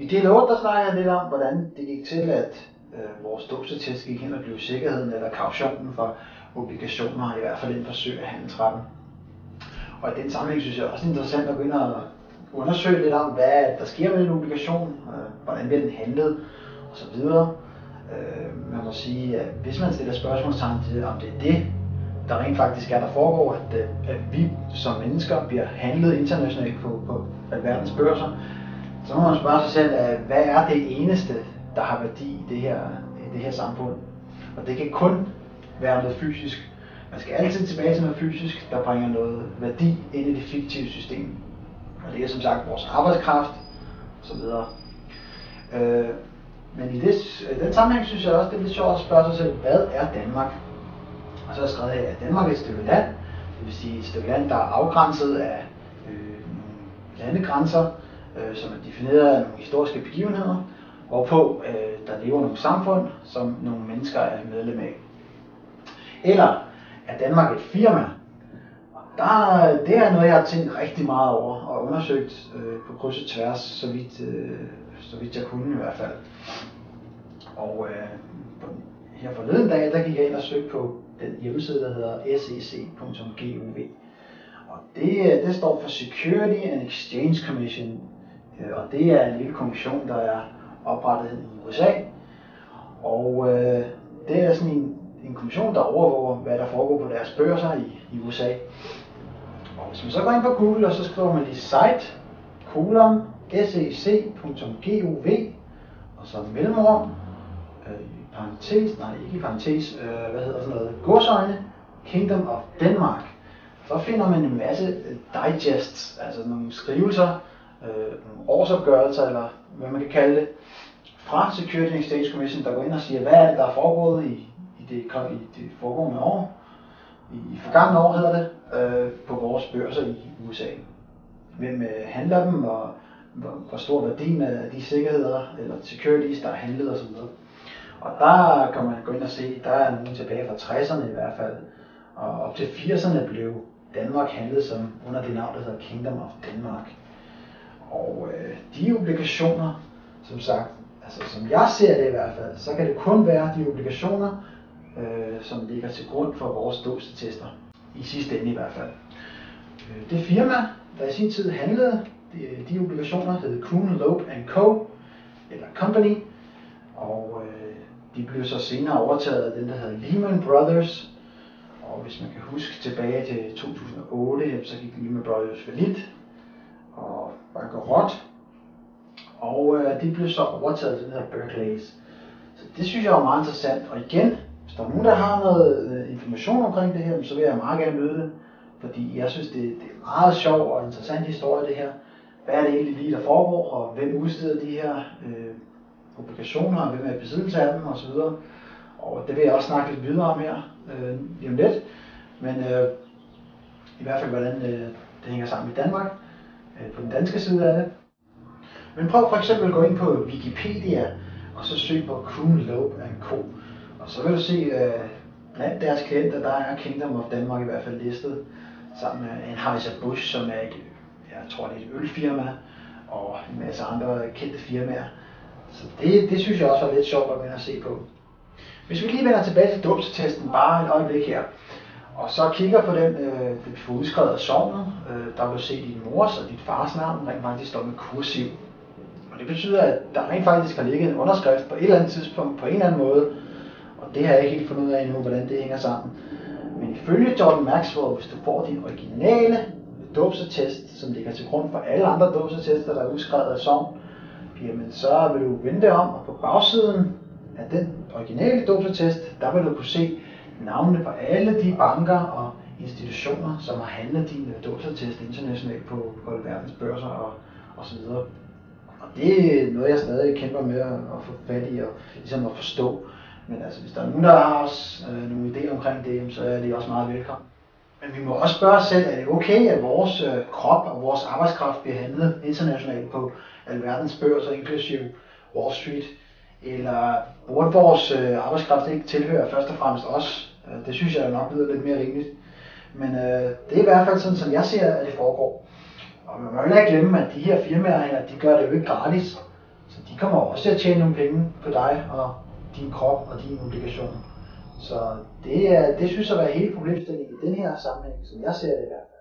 I del 8, der snakker jeg lidt om, hvordan det gik til, at vores dåbsattest gik hen og blev sikkerheden eller kautionen for obligationer, i hvert fald inden for sø- og handelsretten. Og i den sammenhæng synes jeg også interessant at begynde at undersøge lidt om, hvad der sker med den obligation, hvordan bliver den handlet osv. Man må sige, at hvis man stiller spørgsmålstegn til, om det er det, der rent faktisk er, der foregår, at vi som mennesker bliver handlet internationalt på alverdens børser, så må man spørge sig selv, hvad er det eneste, der har værdi i det her samfund? Og det kan kun være noget fysisk. Man skal altid tilbage til noget fysisk, der bringer noget værdi ind i det fiktive system. Og det er som sagt vores arbejdskraft osv. Men i den sammenhæng synes jeg også, det er lidt sjovt at spørge sig selv, hvad er Danmark? Og så har jeg skrevet her, at Danmark er et stykke land, det vil sige et stykke land, der er afgrænset af nogle landegrænser, som er defineret af nogle historiske begivenheder, hvorpå der lever nogle samfund, som nogle mennesker er medlem af. Eller er Danmark et firma? Det er noget, jeg har tænkt rigtig meget over og undersøgt på kryds og tværs, så vidt jeg kunne i hvert fald. Og her forleden dag, der gik jeg ind og søgte på den hjemmeside, der hedder sec.gov. Og det står for Security and Exchange Commission, og det er en lille kommission, der er oprettet i USA. Og det er sådan en kommission, der overvåger, hvad der foregår på deres børser i USA. Og hvis man så går ind på Google, og så skriver man lige site, sec.gov, og så mellemrum, godsøjne, Kingdom of Denmark. Så finder man en masse digests, altså nogle skrivelser, nogle årsopgørelser, eller hvad man kan kalde det, fra Security and Exchange Commission, der går ind og siger, hvad er det, der er foregået i det foregående år, i forgangne år hedder det, på vores børser i USA. Hvem handler dem, og hvor stor værdien af de sikkerheder, eller securities, der er handlet osv. Og der kan man gå ind og se, der er nogen tilbage fra 60'erne i hvert fald, og op til 80'erne blev Danmark handlet som under det navn, der hedder Kingdom of Denmark. Og de obligationer, som sagt, altså som jeg ser det i hvert fald, så kan det kun være de obligationer, som ligger til grund for vores dåbsattester, i sidste ende i hvert fald. Det firma, der i sin tid handlede de obligationer, hed Kuhn, Loeb & Co. eller Company, og de blev så senere overtaget af den, der hedder Lehman Brothers. Og hvis man kan huske tilbage til 2008, så gik Lehman Brothers fallit og bankerot. Og de blev så overtaget af den her Barclays. Så det synes jeg er meget interessant. Og igen, hvis der er nogen, der har noget information omkring det her, så vil jeg meget gerne møde det. Fordi jeg synes, det er meget sjov og interessant historie det her. Hvad er det egentlig lige, der foregår, og hvem udsteder de her obligationer, og hvem er i besiddelse af dem osv. Og det vil jeg også snakke lidt videre om her lige om lidt. Men i hvert fald, hvordan det hænger sammen i Danmark, på den danske side af det. Men prøv for eksempel at gå ind på Wikipedia, og så søg på Kuhn, Loeb & Co. Og så vil du se, blandt deres klienter, der er Kingdom of Denmark i hvert fald listet, sammen med Anheuser-Busch, som er jeg tror det er et ølfirma, og en masse andre kendte firmaer. Så det synes jeg også var lidt sjovt at gå ind og se på. Hvis vi lige vender tilbage til dåbsattesten bare et øjeblik her, og så kigger på den, det får udskrevet af sognet, der vil du se din mors og dit fars navn rent faktisk står med kursiv. Og det betyder, at der rent faktisk har ligget en underskrift på et eller andet tidspunkt på en eller anden måde, og det har jeg ikke helt fundet ud af endnu, hvordan det hænger sammen. Men ifølge Jordan Maxwell, hvis du får din originale dåbsattest, som ligger til grund for alle andre dåbsattester, der er udskrevet af sogn, jamen så vil du vende om, og på bagsiden af den originale dåbsattest, der vil du kunne se navnene på alle de banker og institutioner, som har handlet din dåbsattest internationalt på verdens børser og så videre. Og det er noget, jeg stadig kæmper med at få fat i og ligesom at forstå. Men altså, hvis der er nogen, der har også nogle idéer omkring det, så er det også meget velkommen. Men vi må også spørge os selv, er det okay, at vores krop og vores arbejdskraft bliver handlet internationalt på alverdens børser, inklusive Wall Street? Eller burde vores arbejdskraft ikke tilhøre først og fremmest os? Det synes jeg nok lyder lidt mere rimeligt. Men det er i hvert fald sådan, som jeg ser, at det foregår. Og man må heller ikke glemme, at de her firmaer her, de gør det jo ikke gratis. Så de kommer også til at tjene nogle penge på dig og din krop og din obligation. Så det synes jeg var hele problemstillingen i den her sammenhæng, som jeg ser det i hvert fald.